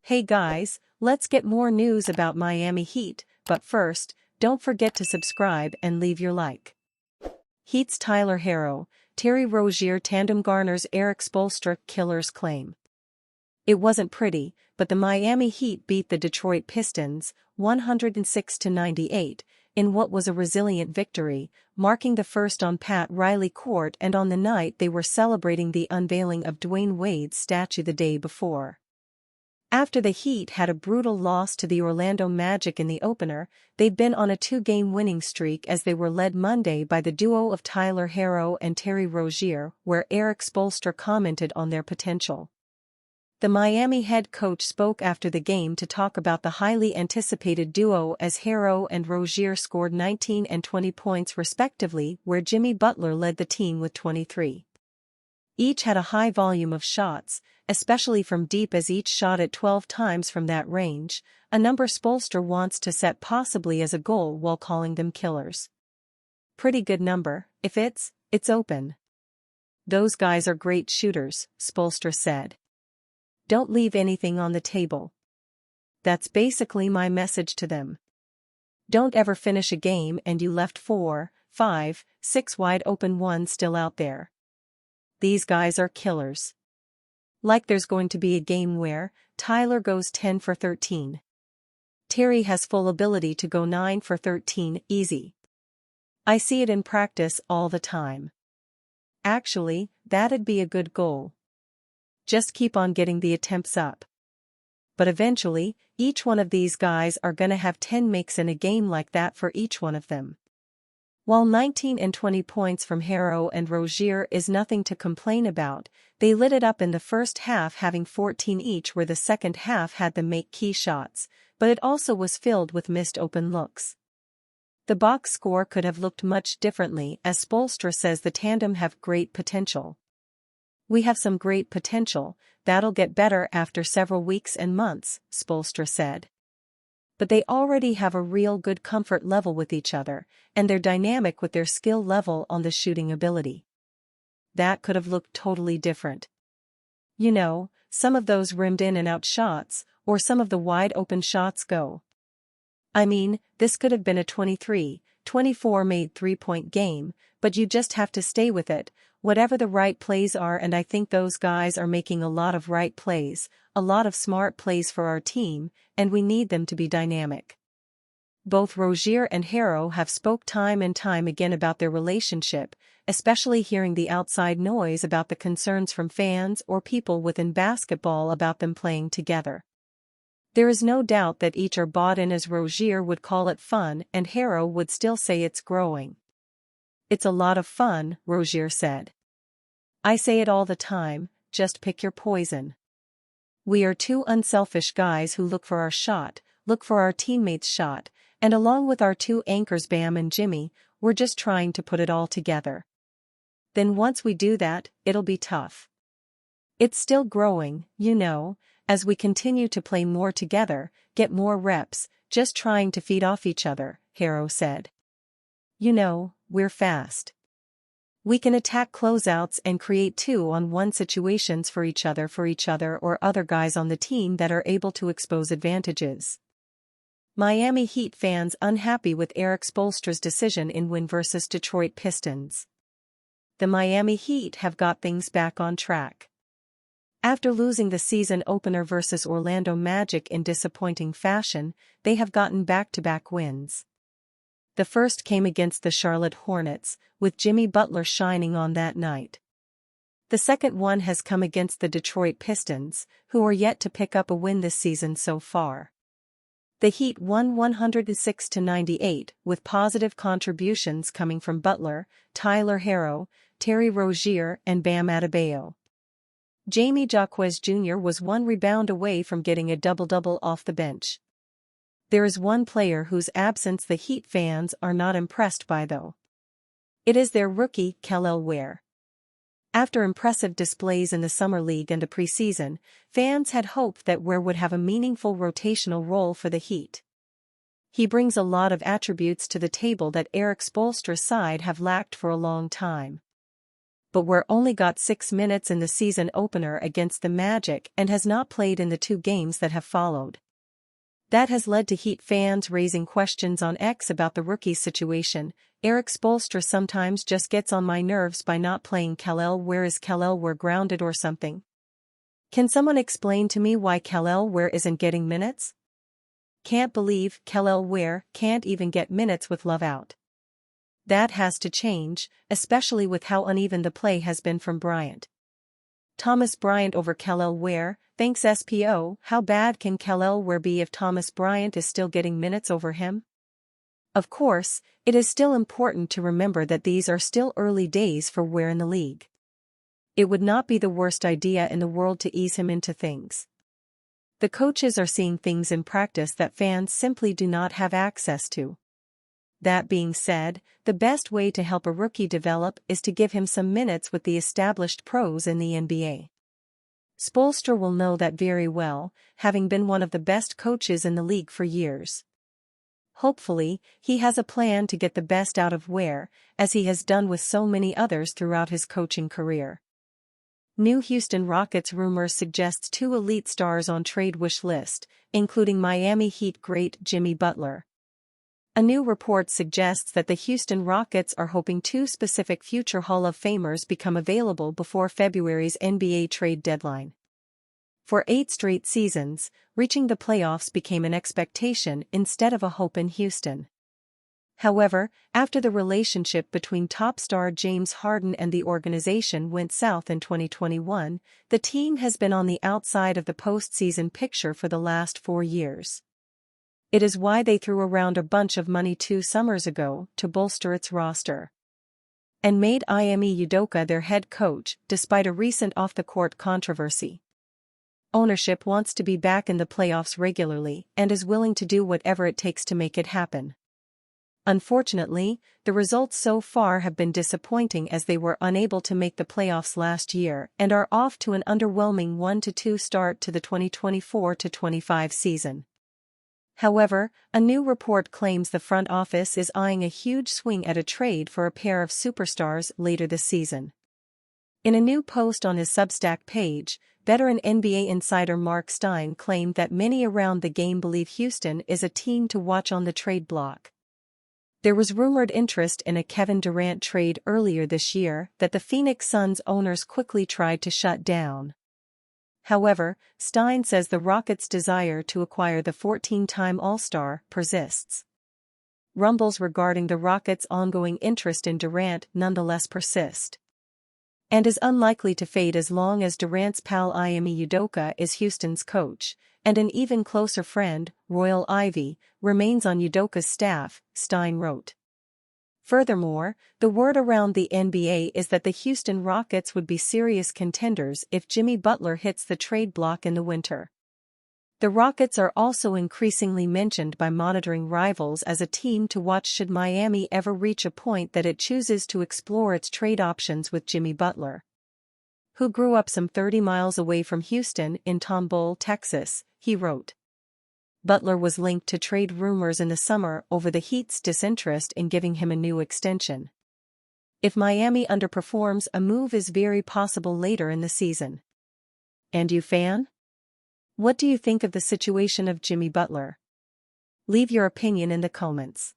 Hey guys, let's get more news about Miami Heat, but first, don't forget to subscribe and leave your like. Heat's Tyler Herro, Terry Rozier tandem garners Erik Spoelstra killer's claim. It wasn't pretty, but the Miami Heat beat the Detroit Pistons, 106-98, in what was a resilient victory, marking the first on Pat Riley Court and on the night they were celebrating the unveiling of Dwayne Wade's statue the day before. After the Heat had a brutal loss to the Orlando Magic in the opener, they'd been on a two-game winning streak as they were led Monday by the duo of Tyler Herro and Terry Rozier, where Erik Spoelstra commented on their potential. The Miami head coach spoke after the game to talk about the highly anticipated duo as Herro and Rozier scored 19 and 20 points respectively, where Jimmy Butler led the team with 23. Each had a high volume of shots, especially from deep, as each shot at 12 times from that range, a number Spoelstra wants to set possibly as a goal while calling them killers. Pretty good number, if it's open. Those guys are great shooters, Spoelstra said. Don't leave anything on the table. That's basically my message to them. Don't ever finish a game and you left 4, 5, 6 wide open ones still out there. These guys are killers. Like there's going to be a game where Tyler goes 10 for 13. Terry has full ability to go 9 for 13 easy. I see it in practice all the time. Actually, that'd be a good goal. Just keep on getting the attempts up. But eventually, each one of these guys are gonna have 10 makes in a game like that for each one of them. While 19 and 20 points from Herro and Rozier is nothing to complain about, they lit it up in the first half, having 14 each, where the second half had them make key shots, but it also was filled with missed open looks. The box score could have looked much differently, as Spoelstra says the tandem have great potential. We have some great potential, that'll get better after several weeks and months, Spoelstra said. But they already have a real good comfort level with each other, and they're dynamic with their skill level on the shooting ability. That could have looked totally different. You know, some of those rimmed in and out shots, or some of the wide open shots go. I mean, this could have been a 23-24 made three-point game, but you just have to stay with it, whatever the right plays are, and I think those guys are making a lot of right plays, a lot of smart plays for our team, and we need them to be dynamic. Both Rozier and Herro have spoke time and time again about their relationship, especially hearing the outside noise about the concerns from fans or people within basketball about them playing together. There is no doubt that each are bought in, as Rozier would call it fun and Herro would still say it's growing. It's a lot of fun, Rozier said. I say it all the time, just pick your poison. We are two unselfish guys who look for our shot, look for our teammates' shot, and along with our two anchors Bam and Jimmy, we're just trying to put it all together. Then once we do that, it'll be tough. It's still growing, you know, as we continue to play more together, get more reps, just trying to feed off each other, Herro said. You know, we're fast. We can attack closeouts and create 2-on-1 situations for each other or other guys on the team that are able to expose advantages. Miami Heat fans unhappy with Erik Spoelstra's decision in win versus Detroit Pistons. The Miami Heat have got things back on track. After losing the season opener versus Orlando Magic in disappointing fashion, they have gotten back-to-back wins. The first came against the Charlotte Hornets, with Jimmy Butler shining on that night. The second one has come against the Detroit Pistons, who are yet to pick up a win this season so far. The Heat won 106-98, with positive contributions coming from Butler, Tyler Herro, Terry Rozier, and Bam Adebayo. Jamie Jaquez Jr. was one rebound away from getting a double-double off the bench. There is one player whose absence the Heat fans are not impressed by, though. It is their rookie, Kel'el Ware. After impressive displays in the Summer League and the preseason, fans had hoped that Ware would have a meaningful rotational role for the Heat. He brings a lot of attributes to the table that Erik Spoelstra's side have lacked for a long time. but Ware only got 6 minutes in the season opener against the Magic and has not played in the 2 games that have followed. That has led to Heat fans raising questions on X about the rookie's situation. Erik Spoelstra sometimes just gets on my nerves by not playing Kel'el Ware. Is Kel'el Ware grounded or something? Can someone explain to me why Kel'el Ware isn't getting minutes? Can't believe Kel'el Ware can't even get minutes with Love out. That has to change, especially with how uneven the play has been from Bryant. Thomas Bryant over Kel'el Ware, thanks SPO. How bad can Kel'el Ware be if Thomas Bryant is still getting minutes over him? Of course, it is still important to remember that these are still early days for Ware in the league. It would not be the worst idea in the world to ease him into things. The coaches are seeing things in practice that fans simply do not have access to. That being said, the best way to help a rookie develop is to give him some minutes with the established pros in the NBA. Spoelstra will know that very well, having been one of the best coaches in the league for years. Hopefully, he has a plan to get the best out of Ware, as he has done with so many others throughout his coaching career. New Houston Rockets rumors suggests 2 elite stars on trade wish list, including Miami Heat great Jimmy Butler. A new report suggests that the Houston Rockets are hoping 2 specific future Hall of Famers become available before February's NBA trade deadline. For 8 straight seasons, reaching the playoffs became an expectation instead of a hope in Houston. However, after the relationship between top star James Harden and the organization went south in 2021, the team has been on the outside of the postseason picture for the last 4 years. It is why they threw around a bunch of money 2 summers ago to bolster its roster. And made Ime Udoka their head coach, despite a recent off-the-court controversy. Ownership wants to be back in the playoffs regularly and is willing to do whatever it takes to make it happen. Unfortunately, the results so far have been disappointing as they were unable to make the playoffs last year and are off to an underwhelming 1-2 start to the 2024-25 season. However, a new report claims the front office is eyeing a huge swing at a trade for a pair of superstars later this season. In a new post on his Substack page, veteran NBA insider Mark Stein claimed that many around the game believe Houston is a team to watch on the trade block. There was rumored interest in a Kevin Durant trade earlier this year that the Phoenix Suns owners quickly tried to shut down. However, Stein says the Rockets' desire to acquire the 14-time All-Star persists. Rumbles regarding the Rockets' ongoing interest in Durant nonetheless persist. And is unlikely to fade as long as Durant's pal Ime Udoka is Houston's coach, and an even closer friend, Royal Ivy, remains on Udoka's staff, Stein wrote. Furthermore, the word around the NBA is that the Houston Rockets would be serious contenders if Jimmy Butler hits the trade block in the winter. The Rockets are also increasingly mentioned by monitoring rivals as a team to watch should Miami ever reach a point that it chooses to explore its trade options with Jimmy Butler, who grew up some 30 miles away from Houston in Tomball, Texas, he wrote. Butler was linked to trade rumors in the summer over the Heat's disinterest in giving him a new extension. If Miami underperforms, a move is very possible later in the season. And you fan? What do you think of the situation of Jimmy Butler? Leave your opinion in the comments.